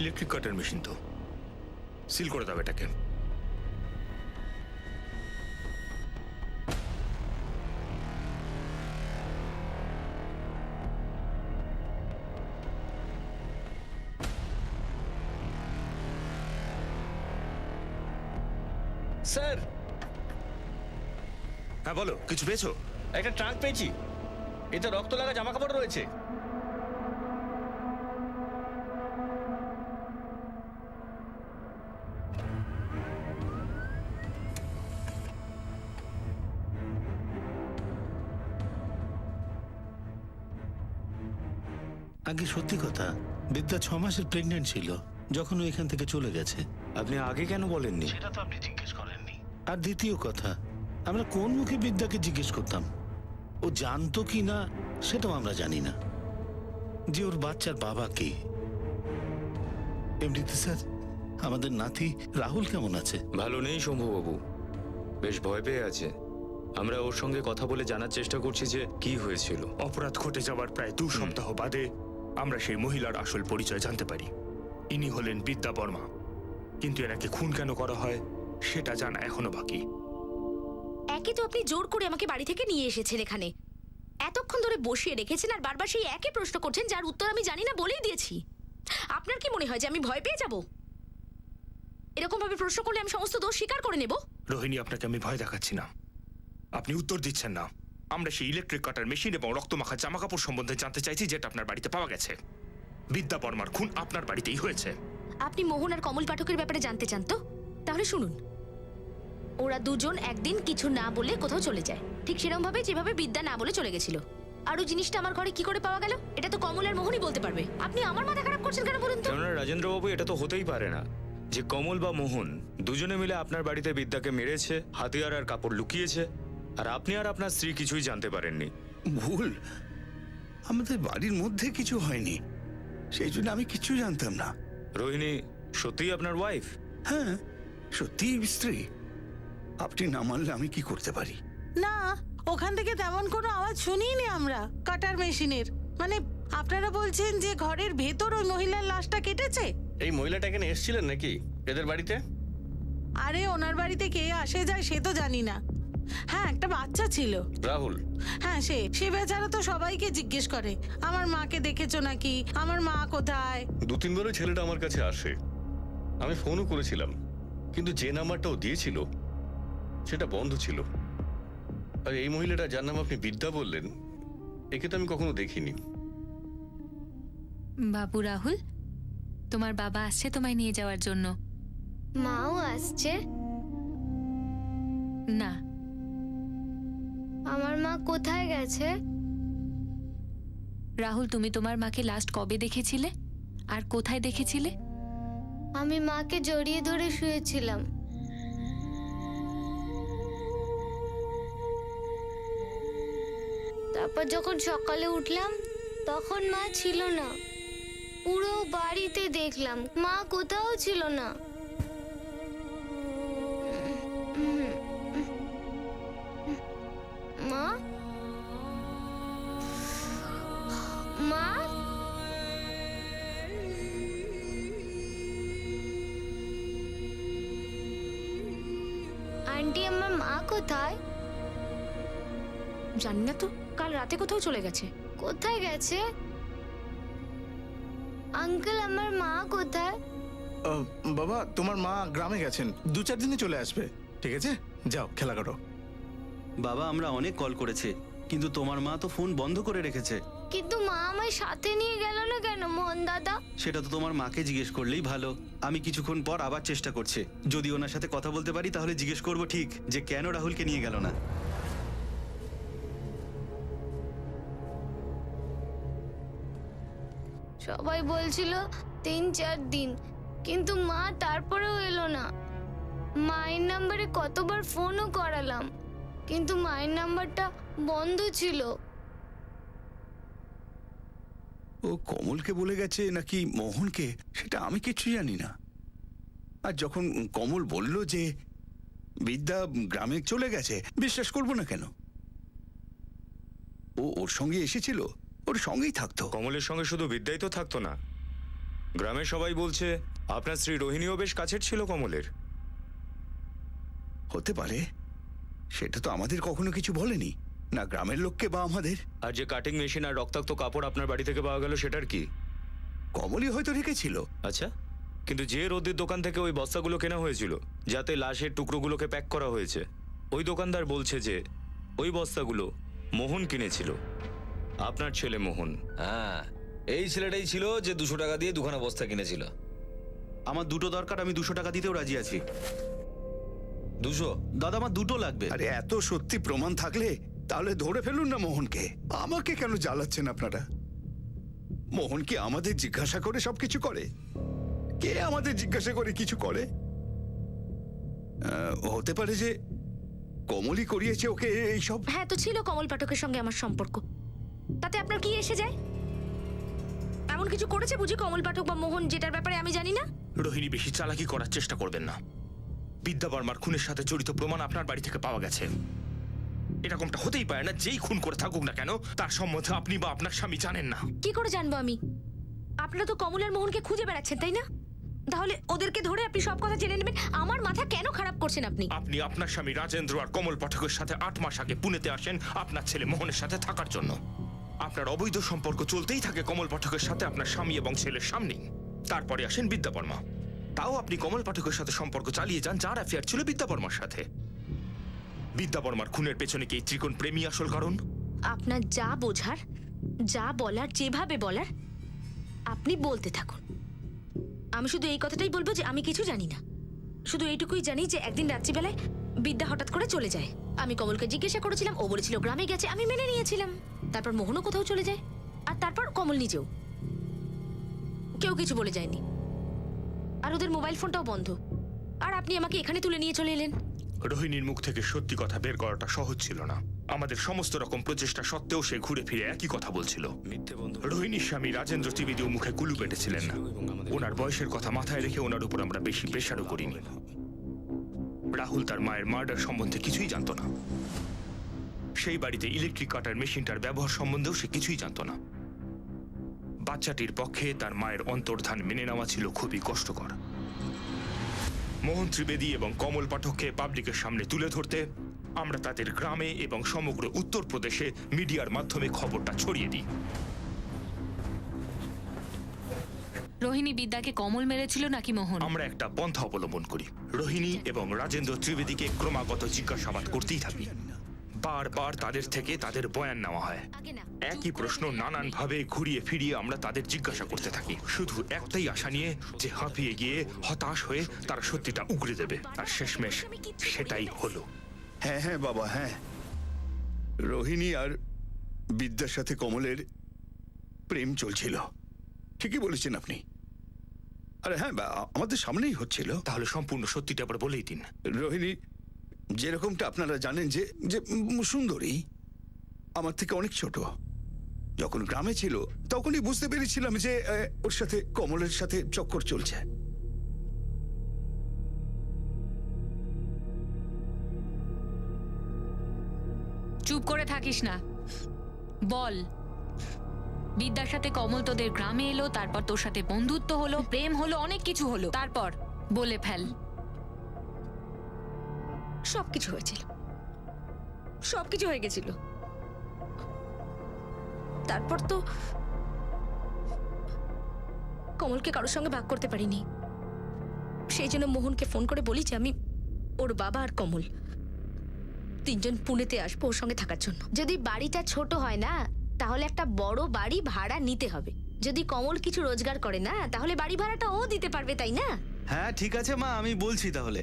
ইলেকট্রিক কাটার মেশিন তো সিল করে দাও এটাকে। স্যার, হ্যাঁ বলো, কিছু পেয়েছো? একটা ট্রাঙ্ক পেয়েছি। এতে রক্ত লাগা জামা কাপড় রয়েছে। আগে সত্যি কথা, বিদ্যা 6 মাসের প্রেগনেন্ট ছিল যখন ও এখান থেকে চলে গেছে। আপনি আগে কেন বলেননি? সেটা তো আপনি জিজ্ঞেস করেননি। আর দ্বিতীয় কথা, আমরা কোন মুখে বিদ্যাকে জিজ্ঞেস করতাম? ও জানতো কি না সেটাও আমরা জানি না যে ওর বাচ্চার বাবা কে। এমনিতে স্যার, আমাদের নাতি রাহুল কেমন আছে? ভালো নেই শম্ভুবাবু, বেশ ভয় পেয়ে আছে। আমরা ওর সঙ্গে কথা বলে জানার চেষ্টা করছি যে কি হয়েছিল। অপরাধ ঘটে যাওয়ার প্রায় 2 সপ্তাহ বাদে আমরা সেই মহিলার আসল পরিচয় জানতে পারি। ইনি হলেন বিদ্যা বর্মা, কিন্তু এনাকে খুন কেন করা হয় সেটা জানা এখনো বাকি। একে তো আপনি জোর করে আমাকে বাড়ি থেকে নিয়ে এসেছেন এখানে, এতক্ষণ ধরে বসিয়ে রেখেছেন আর বারবার সেই একই প্রশ্ন করছেন যার উত্তর আমি জানি না বলেই দিয়েছি। আপনার কি মনে হয় যে আমি ভয় পেয়ে যাব? এরকম ভাবে প্রশ্ন করলে আমি সমস্ত দোষ স্বীকার করে নেব? রোহিণী, আপনাকে আমি ভয় দেখাচ্ছি না, আপনি উত্তর দিচ্ছেন না। আমরা সেই ইলেকট্রিক কাটার মেশিন এবং রক্তমাখা জামা কাপড় সম্বন্ধে জানতে চাইছি যেটা আপনার বাড়িতে পাওয়া গেছে। বিদ্যা বর্মার খুন আপনার বাড়িতেই হয়েছে। আপনি মোহন আর কমল পাঠকের ব্যাপারে জানতে চান তো? তাহলে শুনুন, ওরা দুজন একদিন কিছু না বলে কোথাও চলে যায়, ঠিক সেরকম ভাবে যেভাবে বিদ্যা না বলে চলে গেছিল। আর ওই জিনিসটা আমার ঘরে কি করে পাওয়া গেল এটা তো কমল আর মোহনই বলতে পারবে। আপনি আমার মাথা খারাপ করছেন কেন বলুন তো? কেননা রাজেন্দ্রবাবু, এটা তো হতেই পারে না যে কমল বা মোহন দুজনে মিলে আপনার বাড়িতে বিদ্যাকে মেরেছে, হাতিয়ার আর কাপড় লুকিয়েছে, আর আপনি আর আপনার স্ত্রী কিছুই জানতে পারেননি। ভুল, আমাদের বাড়ির মধ্যে কিছু হয়নি, সেই জন্য আমি কিছু জানতাম না। রোহিণী সত্যিই আপনার ওয়াইফ? হ্যাঁ, সত্যি স্ত্রী। আপনি না মানলে আমি কি করতে পারি? না, ওখান থেকে তেমন কোনো আওয়াজ শুনিনি আমরা কাটার মেশিনের। মানে আপনারা বলছেন যে ঘরের ভেতর ওই মহিলার লাশটা কেটেছে? এই মহিলাটা এখানে এসেছিলেন নাকি এদের বাড়িতে? আরে ওনার বাড়িতে কে আসে যায় সে তো জানি না। হ্যাঁ, একটা বাচ্চা ছিল, রাহুল। হ্যাঁ সে বেচারা তো সবাইকে জিজ্ঞেস করে আমার মাকে দেখেছো নাকি, আমার মা কোথায়। 2-3 বার ওই ছেলেটা আমার কাছে আসে, আমি ফোনও করেছিলাম, কিন্তু যে নাম্বারটা ও দিয়েছিল সেটা বন্ধ ছিল। আর এই মহিলাটা যার নাম আপনি বিদ্যা বললেন, একে তো আমি কখনো দেখিনি। বাবু রাহুল, তোমার বাবা আসছে তোমায় নিয়ে যাওয়ার জন্য। মাও আসছে? না। আমার মা কোথায় গেছে? রাহুল, তুমি তোমার মাকে লাস্ট কবে দেখেছিলে আর কোথায় দেখেছিলে? আমি মাকে জড়িয়ে ধরে শুয়েছিলাম। তারপর যখন সকালে উঠলাম তখন মা ছিল না। পুরো বাড়িতে দেখলাম, মা কোথাও ছিল না। মা, মা, আন্টি আমার মা কোথায়? জানি না তো, কাল রাতে কোথাও চলে গেছে। কোথায় গেছে? আঙ্কেল আমার মা কোথায়? বাবা, তোমার মা গ্রামে গেছেন, 2-4 দিনে চলে আসবে। ঠিক আছে, যাও খেলা করো। বাবা, আমরা অনেক কল করেছি, কিন্তু তোমার মা তো ফোন বন্ধ করে রেখেছে। কিন্তু মা আমায় সাথে নিয়ে গেল না কেন মোহন দাদা? সেটা তো তোমার মাকে জিজ্ঞেস করলেই ভালো। আমি কিছুক্ষণ পর আবার চেষ্টা করছি, যদি ওনার সাথে কথা বলতে পারি তাহলে জিজ্ঞেস করব ঠিক যে কেন রাহুলকে নিয়ে গেল না। সবাই বলছিল 3-4 দিন, কিন্তু মা তারপরেও এলো না। মায়ের নাম্বারে কতবার ফোনও করালাম, কিন্তু মায়ের নাম্বারটা বন্ধ ছিল। ও কমলকে বলে গেছে নাকি মোহনকে সেটা আমি কিছু জানি না। আর যখন কমল বলল যে বিদ্যা গ্রামে চলে গেছে, বিশ্বাস করবো না কেন? ও ওর সঙ্গে এসেছিল, ওর সঙ্গেই থাকতো। কমলের সঙ্গে শুধু বিদ্যাই তো থাকতো না, গ্রামের সবাই বলছে আপনার স্ত্রী রোহিণীও বেশ কাছের ছিল কমলের। হতে পারে, সেটা তো আমাদের কখনো কিছু বলেনি, না গ্রামের লোককে বা আমাদের। আর যে কাটিং মেশিন আর রক্তাক্ত কাপড় আপনার বাড়ি থেকে পাওয়া গেল সেটার কি? কমলই হয়তো রেখেছিল। আচ্ছা, কিন্তু যে রোদের দোকান থেকে ওই বস্তাগুলো কেনা হয়েছিল যাতে লাশের টুকরোগুলোকে প্যাক করা হয়েছে, ওই দোকানদার বলছে যে ওই বস্তাগুলো মোহন কিনেছিল, আপনার ছেলে মোহন। হ্যাঁ, এই ছেলেটাই ছিল যে 200 টাকা দিয়ে 2খানা বস্তা কিনেছিল। আমার 2টো দরকার, আমি 200 টাকা দিতেও রাজি আছি। 200? দাদা, আমার 2টো লাগবে। আরে এত সত্যি প্রমাণ থাকলে তাহলে ধরে ফেলুন না মোহনকে। আমাকে কেন জ্বালাচ্ছেন আপনারা? মোহন কি আমাদের জিজ্ঞাসা করে সবকিছু করে? কে আমাদের জিজ্ঞাসা করে কিছু করে? হতে পারে যে কমলই করিয়েছে ওকে এইসব। হ্যাঁ, তো ছিল কমল পাঠকের সঙ্গে আমার সম্পর্ক, তাতে আপনার কি এসে যায়? এমন কিছু করেছে বুঝি কমল পাঠক বা মোহন যেটার ব্যাপারে আমি জানি না? রোহিণী, বেশি চালাকি করার চেষ্টা করবেন না। বিদ্যা বর্মার খুনের সাথে জড়িত প্রমাণ আপনার বাড়ি থেকে পাওয়া গেছে। এরকমটা হতেই পারে না। যেই খুন করে থাকুক না কেন, তার সম্বন্ধে আপনি বা আপনার স্বামী জানেন না। কি করে জানবো আমি? আপনারা তো কমল আর মোহনকে খুঁজে বেড়াচ্ছেন, তাই না? তাহলে ওদেরকে ধরে আপনি সব কথা জেনে নেবেন। আমার মাথা কেন খারাপ করছেন আপনি? আপনি আপনার স্বামী রাজেন্দ্র আর কমল পাঠকের সাথে 8 মাস আগে পুনেতে আসেন আপনার ছেলে মোহনের সাথে থাকার জন্য। আপনার অবৈধ সম্পর্ক চলতেই থাকে কমল পাঠকের সাথে আপনার স্বামী এবং ছেলের সামনেই। তারপরে আসেন বিদ্যা বর্মা। তাও আপনি কমল পাঠকের সাথে সম্পর্ক চালিয়ে যান, যার অ্যাফেয়ার ছিল বিদ্যা বর্মার সাথে। বিদ্যা বর্মার খুনের পেছনে কি এই ত্রিকোণ প্রেমী আসল কারণ? আপনার যা বোঝার, যা বলার, যেভাবে বলার আপনি বলতে থাকুন। আমি শুধু এই কথাটাই বলবো যে আমি কিছু জানি না। শুধু এইটুকুই জানি যে একদিন রাত্রিবেলায় বিদ্যা হঠাৎ করে চলে যায়। আমি কমলকে জিজ্ঞাসা করেছিলাম, ও বলেছিল গ্রামে গেছে, আমি মেনে নিয়েছিলাম। তারপর মোহনও কোথাও চলে যায়, আর তারপর কমল নিজেও। কেউ কিছু বলে যায়নি, আর ওদের মোবাইল ফোনটাও বন্ধ। আর আপনি আমাকে এখানে তুলে নিয়ে চলে এলেন। রোহিণীর মুখ থেকে সত্যি কথা বের করাটা সহজ ছিল না। আমাদের সমস্ত রকম প্রচেষ্টা সত্ত্বেও সে ঘুরে ফিরে একই কথা বলছিল। রোহিণীর স্বামী রাজেন্দ্র ত্রিবেদীও মুখে কুলু পেটেছিলেন না। ওনার বয়সের কথা মাথায় রেখে ওনার উপর আমরা বেশি প্রেশারও করিনি। রাহুল তার মায়ের মার্ডার সম্বন্ধে কিছুই জানতো না। সেই বাড়িতে ইলেকট্রিক কাটার মেশিনটার ব্যবহার সম্বন্ধেও সে কিছুই জানতো না। বাচ্চাটির পক্ষে তার মায়ের অন্তর্ধান মেনে নেওয়া ছিল খুবই কষ্টকর। মোহন ত্রিবেদী এবং কমল পাঠককে পাবলিকের সামনে তুলে ধরতে আমরা তাদের গ্রামে এবং সমগ্র উত্তরপ্রদেশে মিডিয়ার মাধ্যমে খবরটা ছড়িয়ে দিই। রোহিণী বিদ্যাকে কমল মেরেছিল নাকি মোহন? আমরা একটা পন্থা অবলম্বন করি। রোহিণী এবং রাজেন্দ্র ত্রিবেদীকে ক্রমাগত জিজ্ঞাসাবাদ করতেই থাকি। বারবার তাদের থেকে তাদের বয়ান নেওয়া হয়। একই প্রশ্ন নানান ভাবে ঘুরিয়ে ফিরিয়ে আমরা তাদের জিজ্ঞাসা করতে থাকি, শুধু একটাই আশা নিয়ে যে হাঁপিয়ে গিয়ে হতাশ হয়ে তারা সত্যিটা উগড়ে দেবে। আর শেষমেশ সেটাই হলো। হ্যাঁ হ্যাঁ বাবা, হ্যাঁ, রোহিণী আর বিদ্যার সাথে কমলের প্রেম চলছিল। ঠিকই বলেছেন আপনি। আরে হ্যাঁ, আমাদের সামনেই হচ্ছিল। তাহলে সম্পূর্ণ সত্যিটা আবার বলেই দিন। রোহিণী যেরকমটা আপনারা জানেন যে যে সুন্দরী, আমার থেকে অনেক ছোট। যখন গ্রামে ছিল তখনই বুঝতে পেরেছিলাম যে ওর সাথে কমলের সাথে চক্কর চলছে। চুপ করে থাকিস না, বল। বিদ্যার সাথে কমল তোদের গ্রামে এলো, তারপর তোর সাথে বন্ধুত্ব হলো, প্রেম হলো, অনেক কিছু হলো, তারপর বলে ফেল। সবকিছু হয়েছিল, সবকিছু হয়ে গেছিল। তারপর তো কমলকে কারোর সঙ্গে ভাগ করতে পারিনি। সেই জন্য মোহনকে ফোন করে বলি যে আমি, ওর বাবা আর কমল তিনজন পুনেতে আসবো ওর সঙ্গে থাকার জন্য। যদি বাড়িটা ছোট হয় না, তাহলে একটা বড় বাড়ি ভাড়া নিতে হবে। যদি কমল কিছু রোজগার করে না, তাহলে বাড়ি ভাড়াটা ও দিতে পারবে, তাই না? হ্যাঁ ঠিক আছে মা, আমি বলছি, তাহলে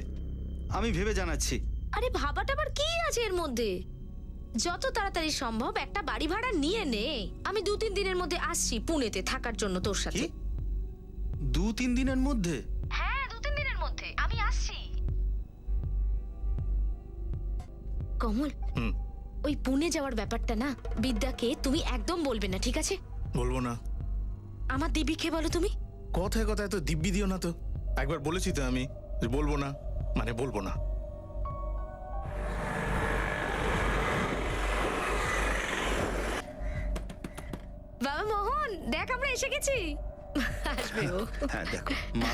আমি ভেবে জানাচ্ছি। আরে ভাবাটা আবার কি আছে এর মধ্যে? যত তাড়াতাড়ি সম্ভব একটা বাড়ি ভাড়া নিয়ে নে। আমি 2-3 দিনের মধ্যে আসছি পুনেতে থাকার জন্য তোর সাথে। 2-3 দিনের মধ্যে? হ্যাঁ 2-3 দিনের মধ্যে আমি আসছি। কমল, ওই পুনে যাওয়ার ব্যাপারটা না বিদ্যাকে তুমি একদম বলবে না, ঠিক আছে? বলবো না। আমার দিব্যিকে বলো তুমি। কথায় কথায় তো দিব্যি দিও না তো। একবার বলেছি তো আমি যে বলবো না, মানে বলবো না। বাবা মোহন, দেখ আমরা এসে গেছি। আসবে ও। হ্যাঁ দেখো মা,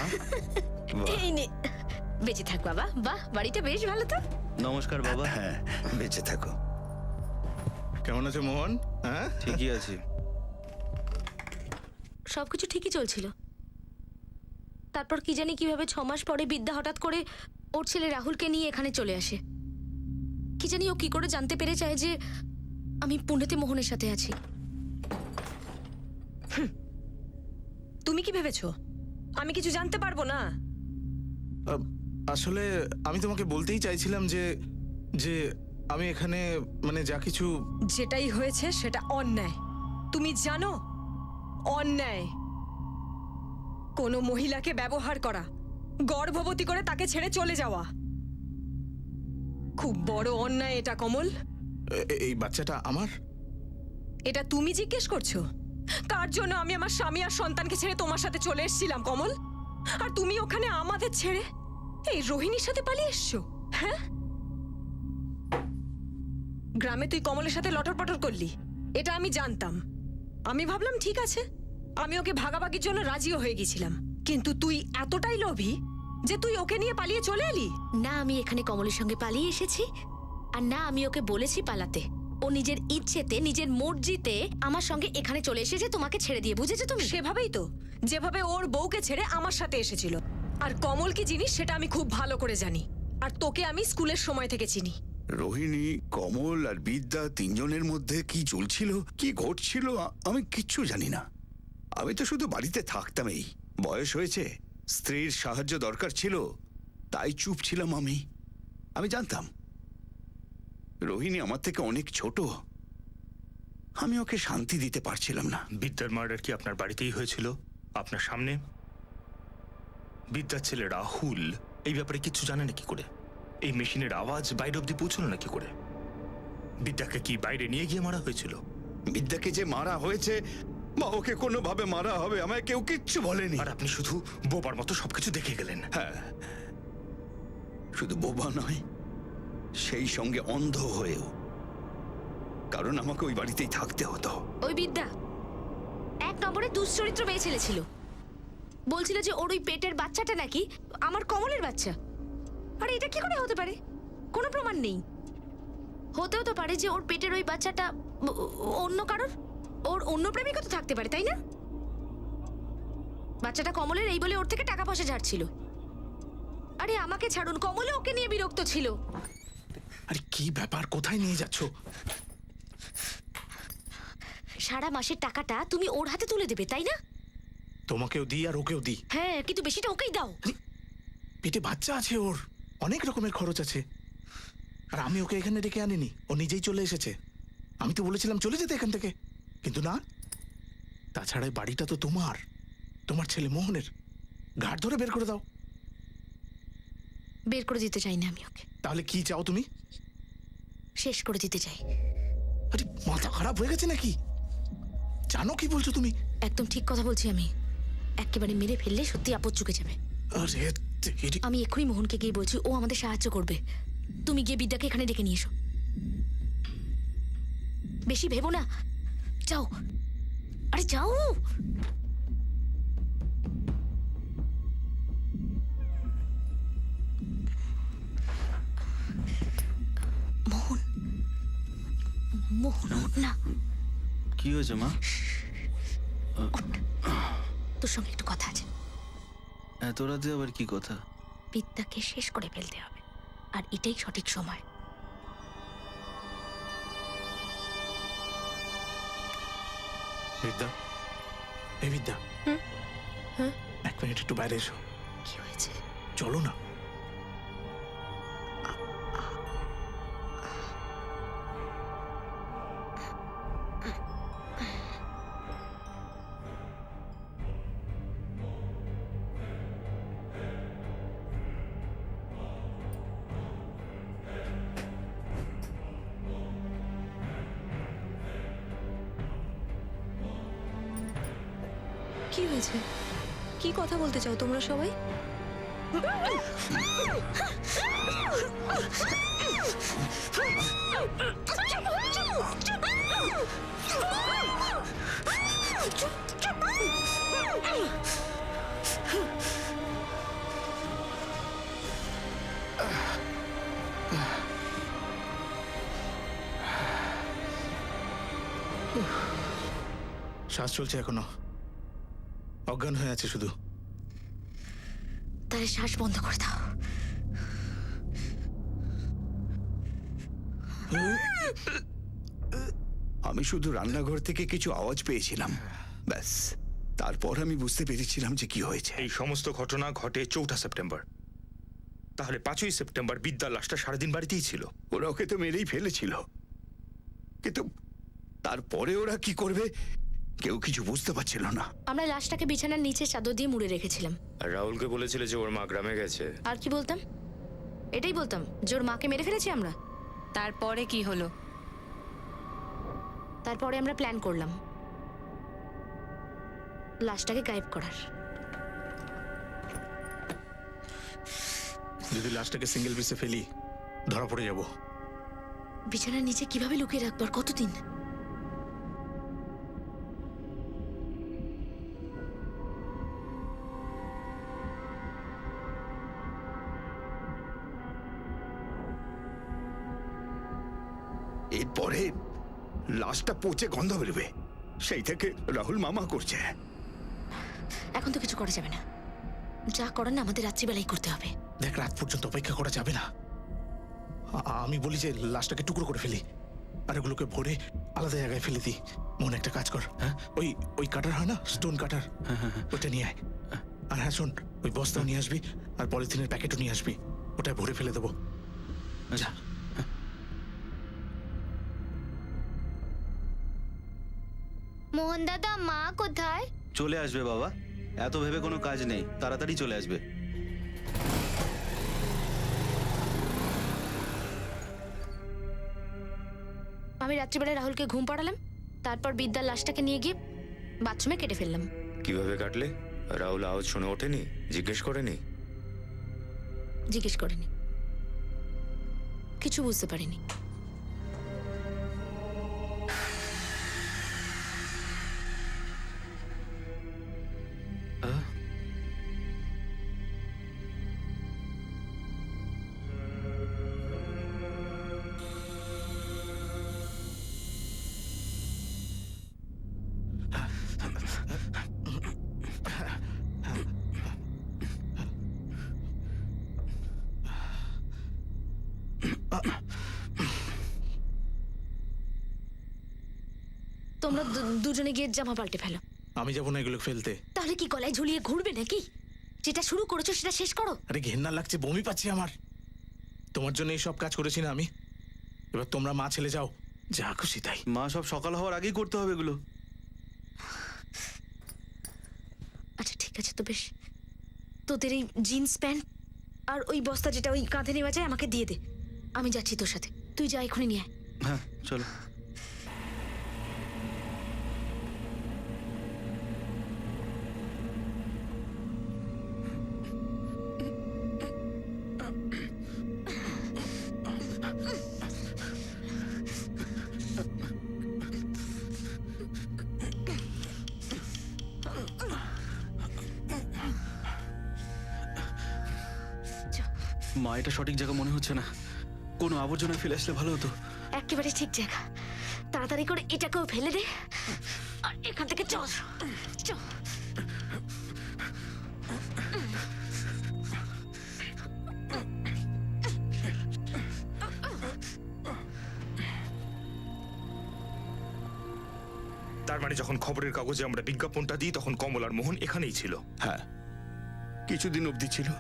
এই নে, বেঁচে থাক বাবা। বাহ, বাড়িটা বেশ ভালো তো। নমস্কার বাবা। হ্যাঁ, বেঁচে থাকো। কেমন আছে মোহন? হ্যাঁ ঠিকই আছে। সবকিছু ঠিকই চলছিল। তারপর কি জানি কিভাবে 6 মাস পরে বিদ্যা হঠাৎ করে ওর ছেলে রাহুলকে নিয়ে এখানে চলে আসে। কি জানি ও কি করে জানতে পেরে যায় যে আমি পুনেতে মোহনের সাথে আছি। তুমি কি ভেবেছো আমি কিছু জানতে পারবো না? আসলে আমি তোমাকে বলতেই চাইছিলাম যে যে আমি এখানে মানে যা কিছু যেটাই হয়েছে সেটা অন্যায়, তুমি জানো? অন্যায়। কোনো মহিলাকে ব্যবহার করা, গর্ভবতী করে তাকে ছেড়ে চলে যাওয়া, খুব বড় অন্যায় এটা কমল। এই বাচ্চাটা আমার। এটা তুমি জিজ্ঞেস করছো? কার জন্য আমি আমার স্বামী আর সন্তানকে ছেড়ে তোমার সাথে চলে এসেছিলাম কমল, আর তুমি ওখানে আমাদের ছেড়ে এই রোহিণীর সাথে পালিয়ে এসছো? হ্যাঁ, গ্রামে তুই কমলের সাথে লটর পটর করলি, এটা আমি জানতাম। আমি ভাবলাম ঠিক আছে, আমি ওকে ভাগাভাগির জন্য রাজিও হয়ে গেছিলাম। কিন্তু তুই এতটাই লোভী যে তুই ওকে নিয়ে পালিয়ে চলে এলি। না আমি এখানে কমলের সঙ্গে পালিয়ে এসেছি, আর না আমি ওকে বলেছি পালাতে। ও নিজের ইচ্ছেতে, নিজের মর্জিতে আমার সঙ্গে এখানে চলে এসেছে তোমাকে ছেড়ে দিয়ে, বুঝেছো তুমি? সেভাবেই তো, যেভাবে ওর বউকে ছেড়ে আমার সাথে এসেছিল। আর কমল কি জিনিস সেটা আমি খুব ভালো করে জানি, আর তোকে আমি স্কুলের সময় থেকে চিনি। রোহিণী, কমল আর বিদ্যা তিনজনের মধ্যে কি চলছিল, কি ঘটছিল আমি কিচ্ছু জানি না। আমি তো শুধু বাড়িতে থাকতাম। এই বয়স হয়েছে, স্ত্রীর সাহায্য দরকার ছিল, তাই চুপ ছিলাম। আমি জানতাম রোহিণী আমার থেকে অনেক ছোট, আমি ওকে শান্তি দিতে পারছিলাম না। বিদ্যার মার্ডার কি আপনার বাড়িতেই হয়েছিল, আপনার সামনে? বিদ্যার ছেলে রাহুল এই ব্যাপারে কিচ্ছু জানে না কি করে? এই মেশিনের আওয়াজ বাইরে অব্দি পৌঁছলো না কি করে? বিদ্যাকে কি বাইরে নিয়ে গিয়ে মারা হয়েছিল? বিদ্যাকে যে মারা হয়েছে বা ওকে কোনোভাবে মারা হবে আমায় কেউ কিচ্ছু বলেনি। আর আপনি শুধু বোবার মতো সবকিছু দেখে গেলেন। হ্যাঁ, শুধু বোবা নয়, সেই সঙ্গে অন্ধ হয়েও, কারণ আমাকে ওই বাড়িতেই থাকতে হতো। ওই বিদ্যা এক নম্বরে দুশ্চরিত্র মেয়ে ছেলে ছিল। বলছিল যে ওর ওই পেটের বাচ্চাটা নাকি আমার কমলের বাচ্চা। আরে এটা কি করে হতে পারে? কোনো প্রমাণ নেই। হতেও তো পারে যে ওর পেটের ওই বাচ্চাটা অন্য কারোর, ওর অন্য প্রেমিকা তো থাকতে পারে, তাই না? বাচ্চাটা কমলের এই বলে ওর থেকে টাকা পয়সা ঝাড়ছিল। আরে আমাকে ছাড়ুন, কমলে ওকে নিয়ে বিরক্ত ছিল। আরে কি ব্যাপার, কোথায় নিয়ে যাচ্ছ? সারা মাসের টাকাটা তুমি ওর হাতে তুলে দেবে, তাই না? তোমাকেও দিই আর ওকেও দিই। হ্যাঁ, কিন্তু বেশিটা ওকেই দাও। পেটে বাচ্চা আছে, ওর অনেক রকমের খরচ আছে। আর আমি ওকে এখানে ডেকে আনিনি, ও নিজেই চলে এসেছে। আমি তো বলেছিলাম চলে যেতে এখান থেকে, কিন্তু না। তাছাড়া এই বাড়িটা তো তোমার, তোমার ছেলে মোহনের। ঘাট ধরে বের করে দাও। বের করে দিতে চাই না আমি ওকে। তাহলে কি চাও তুমি? শেষ করে দিতে চাই। আরে মাথা খারাপ হয়ে গেছে নাকি? জানো কি বলছো তুমি? একদম ঠিক কথা বলছি আমি। একেবারে মেরে ফেললে সত্যি আপদ চুকে যাবে। আরে আমি এক্ষুনি মোহনকে গিয়ে বলছি, ও আমাদের সাহায্য করবে। তুমি গিয়ে বিদ্যাকে এখানে ডেকে নিয়ে এসো। বেশি ভেবো না, যাও। আরে যাও। মোহন, মোহন ওঠ না। কি হয়েছে মা? তোর সঙ্গে একটু কথা আছে। এত রাতে আবার কি কথা? বিদ্যাকে শেষ করে ফেলতে হবে, আর এটাই সঠিক সময়। বিদ্যা, এই বিদ্যা, এক মিনিট একটু বাইরে এসো। কি হয়েছে? চলো না। কি হয়েছে? কি কথা বলতে চাও তোমরা সবাই? শ্বাস চলছে এখনো, অজ্ঞান হয়ে আছে শুধু। তাহলে শ্বাস বন্ধ করে দাও। আমি শুধু রান্নাঘর থেকে কিছু আওয়াজ পেয়েছিলাম, ব্যাস। তারপর আমি বুঝতে পেরেছিলাম যে কি হয়েছে। এই সমস্ত ঘটনা ঘটে 4 সেপ্টেম্বর। তাহলে 5 সেপ্টেম্বর বিদ্যার লাশটা সারাদিন বাড়িতেই ছিল। ওরা ওকে তো মেরেই ফেলেছিল, কিন্তু তারপরে ওরা কি করবে কেউ কিছু বুঝতে পারছিল না। আমরা লাশটাকে বিছানার নিচে চাদর দিয়ে মুড়ে রেখেছিলাম। আর রাহুলকে বলেছিলে যে ওর মা গ্রামে গেছে। আর কি বলতাম? এটাই বলতাম যে ওর মাকে মেরে ফেলেছি আমরা। তারপরে কি হলো? তারপরে আমরা প্ল্যান করলাম লাশটাকে গায়েব করার। যদি লাশটাকে সিঙ্গেল পিসে ফেলি ধরা পড়ে যাব। বিছানার নিচে কিভাবে লুকিয়ে রাখবো আর কতদিন? এরপরে লাশটা পচে গন্ধ বেরোবে, সেই থেকে রাহুল মামা করছে। এখন তো কিছু করা যাবে না, যা করার না আমাদের রাত্রিবেলাই করতে হবে। দেখ, রাত পর্যন্ত অপেক্ষা করা যাবে না। আমি বলি যে লাশটাকে টুকরো করে ফেলি, আর ওগুলোকে ভরে আলাদা জায়গায় ফেলে দিই। মনে একটা কাজ কর, হ্যাঁ, ওই কাটার হয় না, স্টোন কাটার, ওটা নিয়ে আয়। আর হ্যাঁ শোন, ওই বস্তাও নিয়ে আসবি, আর পলিথিনের প্যাকেটও নিয়ে আসবি, ওটা ভরে ফেলে দেবো। যা। মোহন দাদা, মা কোথায়? চলে আসবে বাবা, এত ভেবে কোনো কাজ নেই, তাড়াতাড়ি চলে আসবে। আমি রাত্রিবেলা রাহুলকে ঘুম পাড়ালাম, তারপর বিদ্যার লাশটাকে নিয়ে গিয়ে বাথরুমে কেটে ফেললাম। কিভাবে কাটলে? রাহুল আওয়াজ শুনে ওঠেনি? জিজ্ঞেস করেনি? জিজ্ঞেস করিনি, কিছু বুঝতে পারিনি। তোমরা দুজনে গিয়ে জামা পাল্টে ফেলো। আমি যাবো না এগুলো ফেলতে। তাহলে কি গলায় ঝুলিয়ে ঘুরবে নাকি? যেটা শুরু করেছো সেটা শেষ করো। আরে ঘেন্না লাগছে, বমি পাচ্ছি আমার। তোমার জন্য এই সব কাজ করেছি না আমি। এবার তোমরা মা ছেলে যাও, যা খুশি তাই। মা, সব সকাল হওয়ার আগেই করতে হবে এগুলো। আচ্ছা ঠিক আছে, তো বেশ, তোদের এই জিন্স প্যান্ট আর ওই বস্তা যেটা ওই কাঁধে নেওয়া যায় আমাকে দিয়ে দে। আমি যাচ্ছি তোর সাথে, তুই যা এখনই নিয়ে আয়। হ্যাঁ চলো। মা, এটা সঠিক জায়গা মনে হচ্ছে না, কোনো আবর্জনা ফেলে আসলে ভালো হতো। একেবারে ঠিক জায়গা, তাড়াতাড়ি করে এটাকেও ফেলে দে আর এখান থেকে চল চল। তার মানে যখন খবরের কাগজে আমরা বিজ্ঞাপনটা দিই তখন কমল আর মোহন এখানেই ছিল। হ্যাঁ, কিছুদিন অবধি ছিল,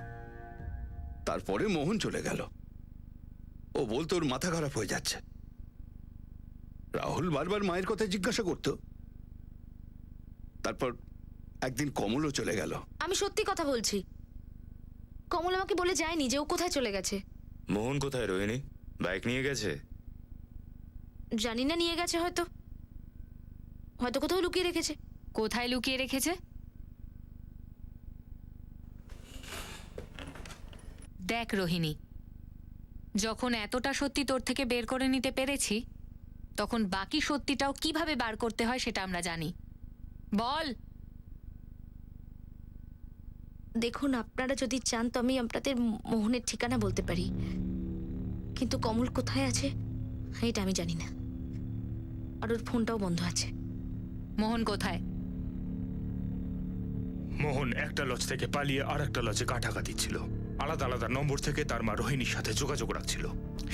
তারপরে মোহন চলে গেল। ও বলতো ওর মাথা খারাপ হয়ে যাচ্ছে। রাহুল বারবার মায়ের কথা জিজ্ঞাসা করত। তারপর একদিন কমলও চলে গেল। আমি সত্যি কথা বলছি, কমল আমাকে বলে যায়নি যে ও কোথায় চলে গেছে। মোহন কোথায়? রোহিণী বাইক নিয়ে গেছে? জানি না, নিয়ে গেছে হয়তো, হয়তো কোথাও লুকিয়ে রেখেছে। কোথায় লুকিয়ে রেখেছে? দেখ রোহিণী, যখন এতটা সত্যি তোর থেকে বের করে নিতে পেরেছি, তখন বাকি সত্যিটাও কিভাবে বার করতে হয় সেটা আমরা জানি। বল। দেখুন, আপনারা যদি চান তো আমি আপনাদের মোহনের ঠিকানা বলতে পারি, কিন্তু কমল কোথায় আছে এটা আমি জানি না, আর ওর ফোনটাও বন্ধ আছে। মোহন কোথায়? মোহন একটা লজ থেকে পালিয়ে আর একটা লজে কাটাকা দিচ্ছিল। আলাদা আলাদা নম্বর থেকে তার মা রোহিণীর সাথে যোগাযোগ রাখছিল।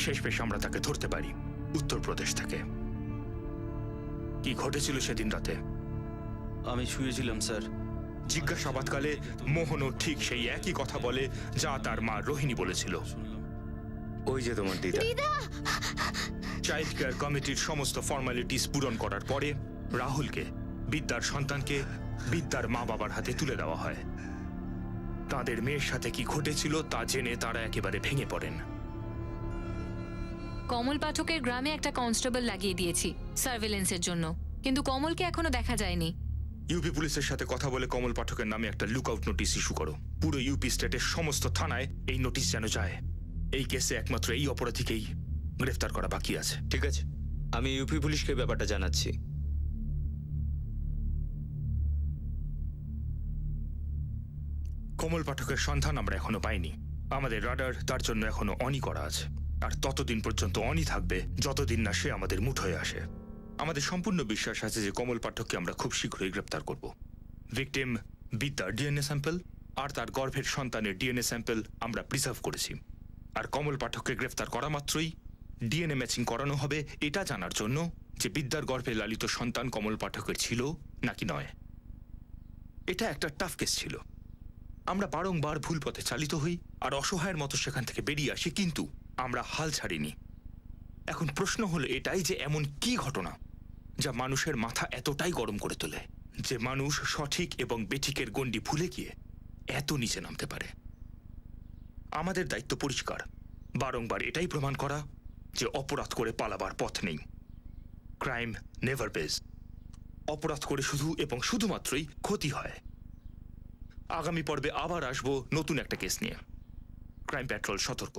শেষমেশ আমরা তাকে ধরতে পারি উত্তরপ্রদেশ থেকে। কি ঘটেছিল সেদিন রাতে? আমি শুয়েছিলাম স্যার। জিজ্ঞাসাবাদকালে মোহনও ঠিক সেই একই কথা বলে যা তার মা রোহিণী বলেছিল। ওই যে তোমার দিদা। চাইল্ড কেয়ার কমিটির সমস্ত ফর্মালিটিস পূরণ করার পরে রাহুলকে, বিদ্যার সন্তানকে, বিদ্যার মা বাবার হাতে তুলে দেওয়া হয়। তাদের মেয়ের সাথে কি ঘটেছিল তা জেনে তারা একেবারে ভেঙে পড়েন। কমল পাঠকের গ্রামে একটা কনস্টেবল লাগিয়ে দিয়েছি সার্ভেলেন্সের জন্য, কিন্তু কমলকে এখনো দেখা যায়নি। ইউপি পুলিশের সাথে কথা বলে কমল পাঠকের নামে একটা লুকআউট নোটিশ ইস্যু করো। পুরো ইউপি স্টেটের সমস্ত থানায় এই নোটিশ যেন যায়। এই কেসে একমাত্র এই অপরাধীকেই গ্রেফতার করা বাকি আছে। ঠিক আছে, আমি ইউপি পুলিশকে ব্যাপারটা জানাচ্ছি। কমল পাঠকের সন্ধান আমরা এখনো পাইনি। আমাদের রাডার তার জন্য এখনো অনই করা আছে, আর ততদিন পর্যন্ত অনই থাকবে যতদিন না সে আমাদের মুঠোয় আসে। আমাদের সম্পূর্ণ বিশ্বাস আছে যে কমল পাঠককে আমরা খুব শীঘ্রই গ্রেপ্তার করব। ভিকটিম বিদ্যার ডিএনএ স্যাম্পল আর তার গর্ভের সন্তানের ডিএনএ স্যাম্পল আমরা প্রিজার্ভ করেছি। আর কমল পাঠককে গ্রেফতার করা মাত্রই ডিএনএ ম্যাচিং করানো হবে এটা জানার জন্য যে বিদ্যার গর্ভে লালিত সন্তান কমল পাঠকের ছিল নাকি নয়। এটা একটা টাফ কেস ছিল। আমরা বারংবার ভুল পথে চালিত হই আর অসহায়ের মতো সেখান থেকে বেরিয়ে আসি, কিন্তু আমরা হাল ছাড়িনি। এখন প্রশ্ন হলো এটাই যে এমন কি ঘটনা যা মানুষের মাথা এতটাই গরম করে তোলে যে মানুষ সঠিক এবং বেঠিকের গণ্ডি ভুলে গিয়ে এত নিচে নামতে পারে। আমাদের দায়িত্ব পরিষ্কার, বারংবার এটাই প্রমাণ করা যে অপরাধ করে পালাবার পথ নেই। Crime never page. অপরাধ করে শুধু এবং শুধুমাত্রই ক্ষতি হয়। আগামী পর্বে আবার আসবো নতুন একটা কেস নিয়ে। ক্রাইম পেট্রোল সতর্ক।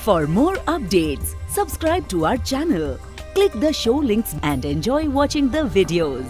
For more updates, subscribe to our channel, click the show links and enjoy watching the videos.